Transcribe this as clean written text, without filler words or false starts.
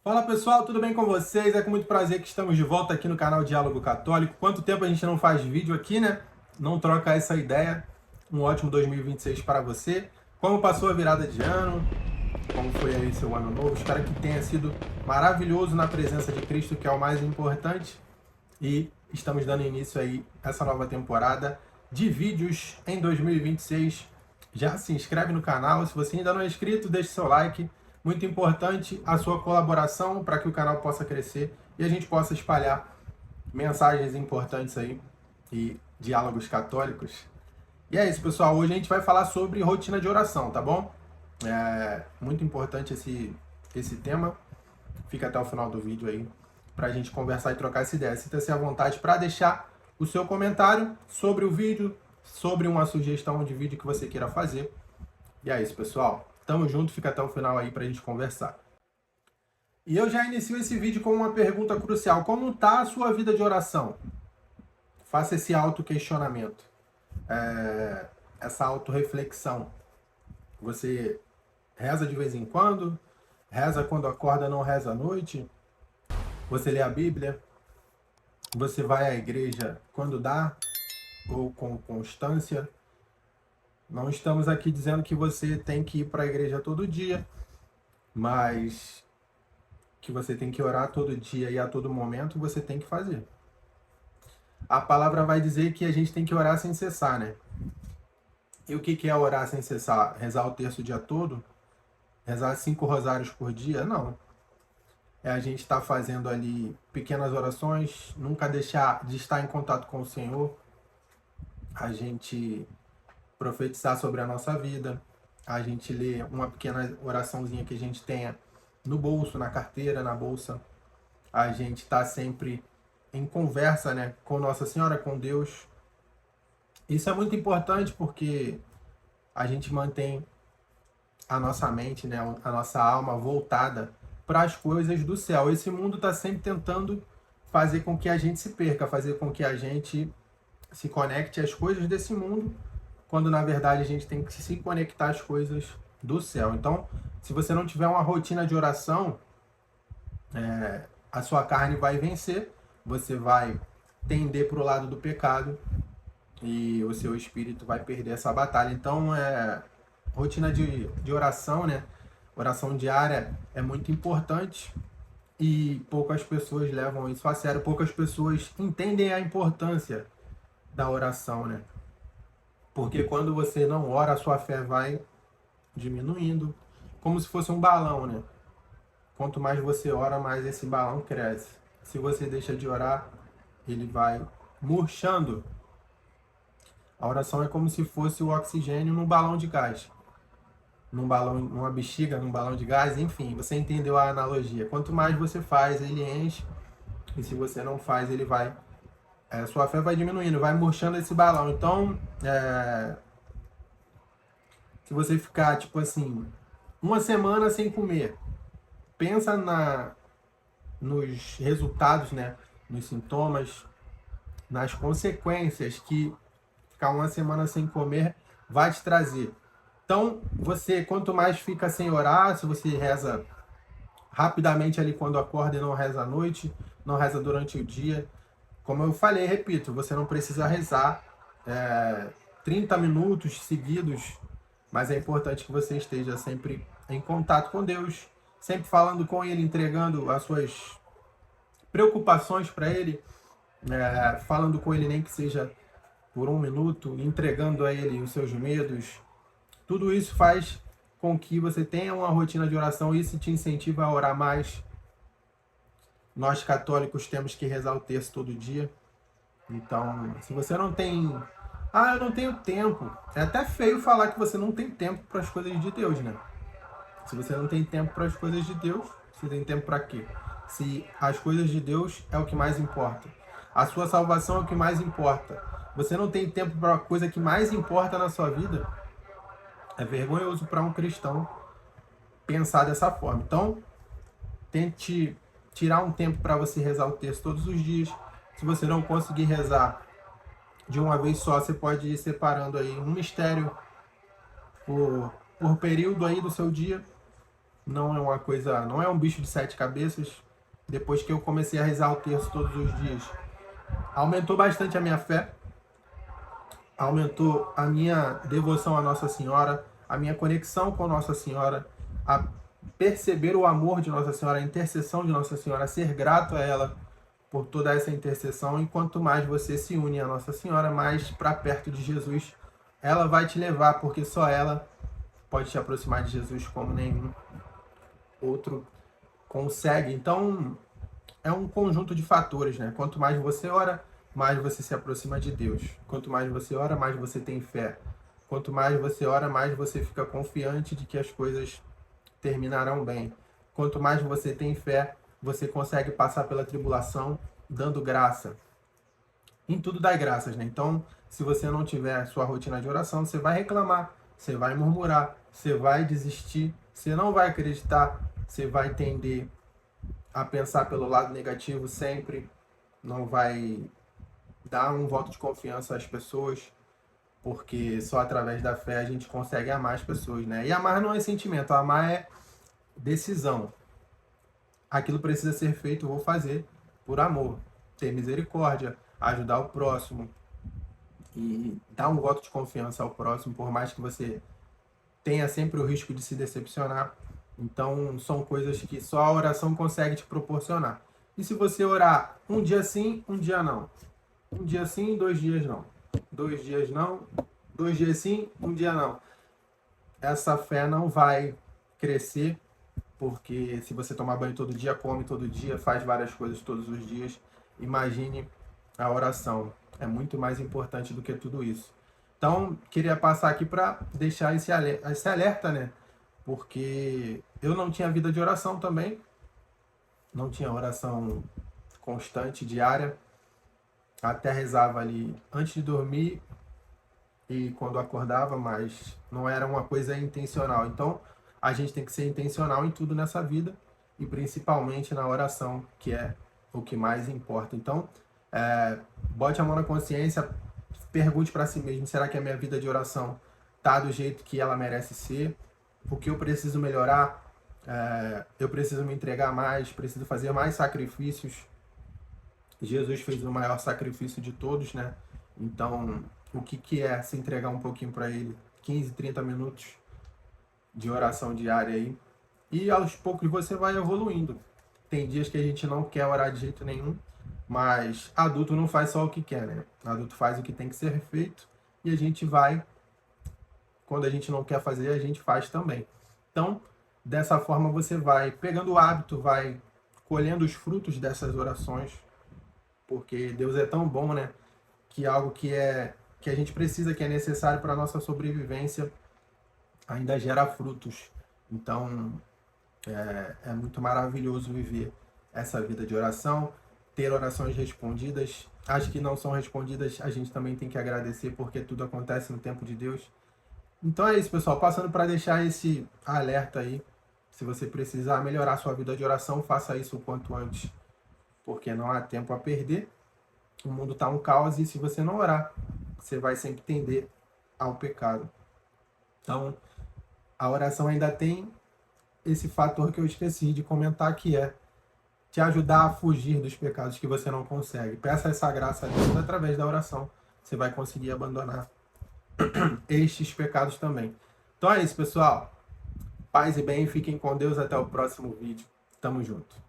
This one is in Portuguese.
Fala pessoal, tudo bem com vocês? É com muito prazer que estamos de volta aqui no canal Diálogo Católico. Quanto tempo a gente não faz vídeo aqui, né? Não troca essa ideia. Um ótimo 2026 para você. Como passou a virada de ano? Como foi aí seu ano novo? Espero que tenha sido maravilhoso na presença de Cristo, que é o mais importante. E estamos dando início aí a essa nova temporada de vídeos em 2026. Já se inscreve no canal, se você ainda não é inscrito, deixe seu like. Muito importante a sua colaboração para que o canal possa crescer e a gente possa espalhar mensagens importantes aí e diálogos católicos. E é isso, pessoal. Hoje a gente vai falar sobre rotina de oração, tá bom? É muito importante esse tema. Fica até o final do vídeo aí para a gente conversar e trocar essa ideia. Sinta-se à vontade para deixar o seu comentário sobre o vídeo, sobre uma sugestão de vídeo que você queira fazer. E é isso, pessoal. Tamo junto, fica até o final aí pra gente conversar. E eu já inicio esse vídeo com uma pergunta crucial. Como tá a sua vida de oração? Faça esse auto-questionamento, essa auto-reflexão. Você reza de vez em quando? Reza quando acorda, não reza à noite? Você lê a Bíblia? Você vai à igreja quando dá? Ou com constância? Não estamos aqui dizendo que você tem que ir para a igreja todo dia, mas que você tem que orar todo dia e a todo momento, você tem que fazer. A palavra vai dizer que a gente tem que orar sem cessar, né? E o que é orar sem cessar? Rezar o terço o dia todo? Rezar 5 rosários por dia? Não. É a gente estar fazendo ali pequenas orações, nunca deixar de estar em contato com o Senhor, a gente profetizar sobre a nossa vida, a gente ler uma pequena oraçãozinha que a gente tenha no bolso, na carteira, na bolsa. A gente está sempre em conversa, né, com Nossa Senhora, com Deus. Isso é muito importante porque a gente mantém a nossa mente, né, a nossa alma voltada para as coisas do céu. Esse mundo está sempre tentando fazer com que a gente se perca, fazer com que a gente se conecte às coisas desse mundo, quando na verdade a gente tem que se conectar às coisas do céu. Então, se você não tiver uma rotina de oração, a sua carne vai vencer, você vai tender para o lado do pecado e o seu espírito vai perder essa batalha. Então, rotina de oração, né? Oração diária é muito importante e poucas pessoas levam isso a sério, poucas pessoas entendem a importância da oração, né? Porque quando você não ora, a sua fé vai diminuindo, como se fosse um balão, né? Quanto mais você ora, mais esse balão cresce. Se você deixa de orar, ele vai murchando. A oração é como se fosse o oxigênio num balão de gás. Num balão, numa bexiga, num balão de gás, enfim, você entendeu a analogia. Quanto mais você faz, ele enche. E se você não faz, ele vai... sua fé vai diminuindo, vai murchando esse balão. Então, se você ficar, tipo assim, uma semana sem comer, pensa nos resultados, né? Nos sintomas, nas consequências que ficar uma semana sem comer vai te trazer. Então, você, quanto mais fica sem orar, se você reza rapidamente ali quando acorda e não reza à noite, não reza durante o dia, como eu falei, repito, você não precisa rezar 30 minutos seguidos, mas é importante que você esteja sempre em contato com Deus, sempre falando com Ele, entregando as suas preocupações para Ele, falando com Ele nem que seja por um minuto, entregando a Ele os seus medos. Tudo isso faz com que você tenha uma rotina de oração e isso te incentiva a orar mais. Nós católicos temos que rezar o terço todo dia. Então, se você não tem... eu não tenho tempo. É até feio falar que você não tem tempo para as coisas de Deus, né? Se você não tem tempo para as coisas de Deus, você tem tempo para quê? Se as coisas de Deus é o que mais importa. A sua salvação é o que mais importa. Você não tem tempo para a coisa que mais importa na sua vida. É vergonhoso para um cristão pensar dessa forma. Então, tente tirar um tempo para você rezar o texto todos os dias. Se você não conseguir rezar de uma vez só, você pode ir separando aí um mistério por período aí do seu dia. não é uma coisa, não é um bicho de 7 cabeças. Depois que eu comecei a rezar o terço todos os dias, aumentou bastante a minha fé, aumentou a minha devoção à Nossa Senhora, a minha conexão com Nossa Senhora, a perceber o amor de Nossa Senhora, a intercessão de Nossa Senhora, a ser grato a ela por toda essa intercessão. E quanto mais você se une a Nossa Senhora, mais para perto de Jesus ela vai te levar, porque só ela pode te aproximar de Jesus como nenhum outro consegue. Então, é um conjunto de fatores, né? Quanto mais você ora, mais você se aproxima de Deus. Quanto mais você ora, mais você tem fé. Quanto mais você ora, mais você fica confiante de que as coisas terminarão bem. Quanto mais você tem fé, você consegue passar pela tribulação dando graça. Em tudo dá graças, né? Então, se você não tiver sua rotina de oração, você vai reclamar, você vai murmurar, você vai desistir, você não vai acreditar, você vai tender a pensar pelo lado negativo sempre, não vai dar um voto de confiança às pessoas, porque só através da fé a gente consegue amar as pessoas, né? E amar não é sentimento, amar é decisão. Aquilo precisa ser feito, eu vou fazer por amor, ter misericórdia, ajudar o próximo e dar um voto de confiança ao próximo, por mais que você tenha sempre o risco de se decepcionar. Então, são coisas que só a oração consegue te proporcionar. E se você orar um dia sim, um dia não. Um dia sim, 2 dias não. 2 dias não, 2 dias sim, um dia não. Essa fé não vai crescer, porque se você tomar banho todo dia, come todo dia, faz várias coisas todos os dias, imagine a oração. É muito mais importante do que tudo isso. Então, queria passar aqui para deixar esse alerta, né? Porque eu não tinha vida de oração também, não tinha oração constante, diária, até rezava ali antes de dormir e quando acordava, mas não era uma coisa intencional. Então, a gente tem que ser intencional em tudo nessa vida e principalmente na oração, que é o que mais importa. Então, bote a mão na consciência, pergunte para si mesmo, será que a minha vida de oração tá do jeito que ela merece ser? O que eu preciso melhorar? Eu preciso me entregar mais, preciso fazer mais sacrifícios. Jesus fez o maior sacrifício de todos, né? Então, o que é se entregar um pouquinho para Ele? 15, 30 minutos de oração diária aí. E aos poucos você vai evoluindo. Tem dias que a gente não quer orar de jeito nenhum, mas adulto não faz só o que quer, né? Adulto faz o que tem que ser feito e a gente vai, quando a gente não quer fazer, a gente faz também. Então, dessa forma você vai pegando o hábito, vai colhendo os frutos dessas orações, porque Deus é tão bom, né? Que algo que a gente precisa, que é necessário para a nossa sobrevivência, ainda gera frutos. Então, é muito maravilhoso viver essa vida de oração, ter orações respondidas. As que não são respondidas, a gente também tem que agradecer, porque tudo acontece no tempo de Deus. Então é isso, pessoal. Passando para deixar esse alerta aí. Se você precisar melhorar sua vida de oração, faça isso o quanto antes, porque não há tempo a perder. O mundo está um caos e se você não orar, você vai sempre tender ao pecado. Então, a oração ainda tem esse fator que eu esqueci de comentar, que é te ajudar a fugir dos pecados que você não consegue. Peça essa graça a Deus através da oração. Você vai conseguir abandonar estes pecados também. Então é isso, pessoal. Paz e bem, fiquem com Deus. Até o próximo vídeo. Tamo junto.